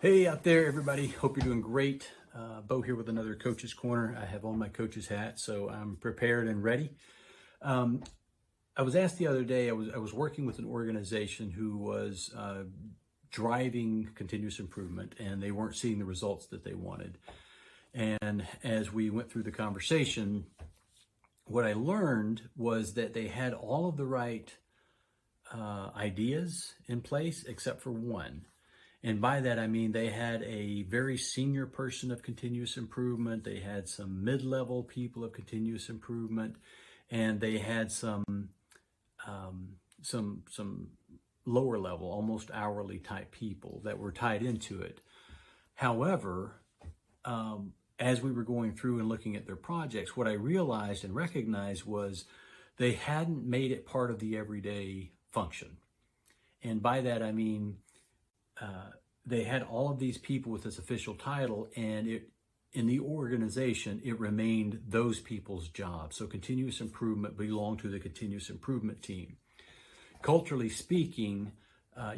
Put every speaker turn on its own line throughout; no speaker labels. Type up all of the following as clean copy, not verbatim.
Hey out there, everybody. Hope you're doing great. Bo here with another Coach's Corner. I have on my coach's hat, so I'm prepared and ready. Um, I was asked the other day, I was working with an organization who was driving continuous improvement, and they weren't seeing the results that they wanted. And as we went through the conversation, what I learned was that they had all of the right ideas in place except for one. And by that, I mean they had a very senior person of continuous improvement. They had some mid-level people of continuous improvement, and they had some lower level, almost hourly type people that were tied into it. However, as we were going through and looking at their projects, what I realized and recognized was they hadn't made it part of the everyday function. And by that, I mean, they had all of these people with this official title, and in the organization, it remained those people's job. So continuous improvement belonged to the continuous improvement team. Culturally speaking,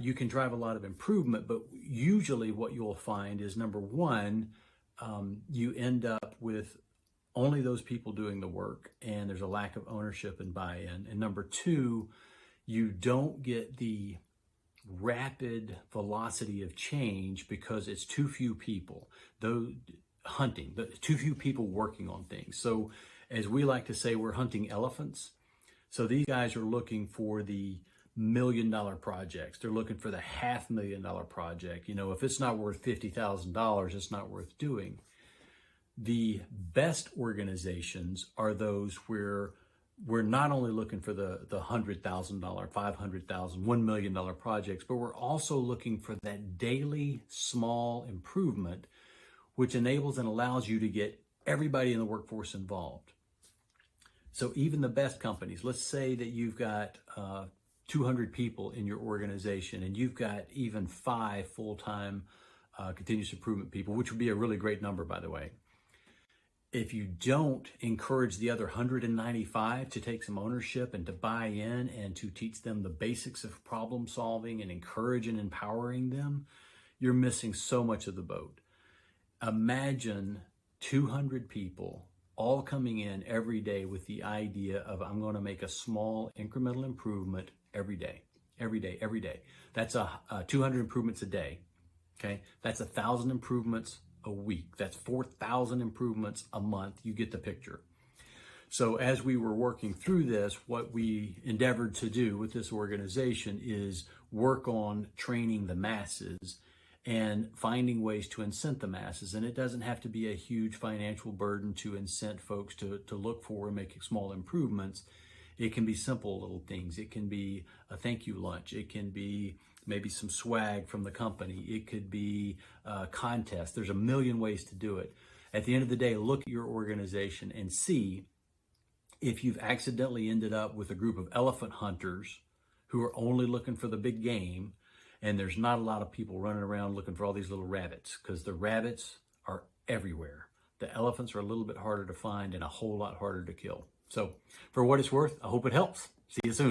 you can drive a lot of improvement, but usually what you'll find is, number one, you end up with only those people doing the work, and there's a lack of ownership and buy-in. And number two, you don't get the rapid velocity of change because it's too few people, though hunting, but too few people working on things. So as we like to say, we're hunting elephants. So these guys are looking for the $1 million projects. They're looking for the $500,000 project. You know, if it's not worth $50,000, it's not worth doing. The best organizations are those where we're not only looking for the $100,000, $500,000, $1 million projects, but we're also looking for that daily small improvement, which enables and allows you to get everybody in the workforce involved. So even the best companies, let's say that you've got 200 people in your organization, and you've got even 5 full-time continuous improvement people, which would be a really great number, by the way. If you don't encourage the other 195 to take some ownership and to buy in and to teach them the basics of problem solving and encourage and empowering them, you're missing so much of the boat. Imagine 200 people all coming in every day with the idea of, I'm going to make a small incremental improvement every day, every day, every day. That's 200 improvements a day. Okay. That's 1,000 improvements a week. That's 4,000 improvements a month. You get the picture. So as we were working through this, what we endeavored to do with this organization is work on training the masses and finding ways to incent the masses. And it doesn't have to be a huge financial burden to incent folks to look for and make small improvements. It can be simple little things. It can be a thank you lunch. It can be maybe some swag from the company. It could be a contest. There's a million ways to do it. At the end of the day, look at your organization and see if you've accidentally ended up with a group of elephant hunters who are only looking for the big game, and there's not a lot of people running around looking for all these little rabbits, because the rabbits are everywhere. The elephants are a little bit harder to find and a whole lot harder to kill. So for what it's worth, I hope it helps. See you soon.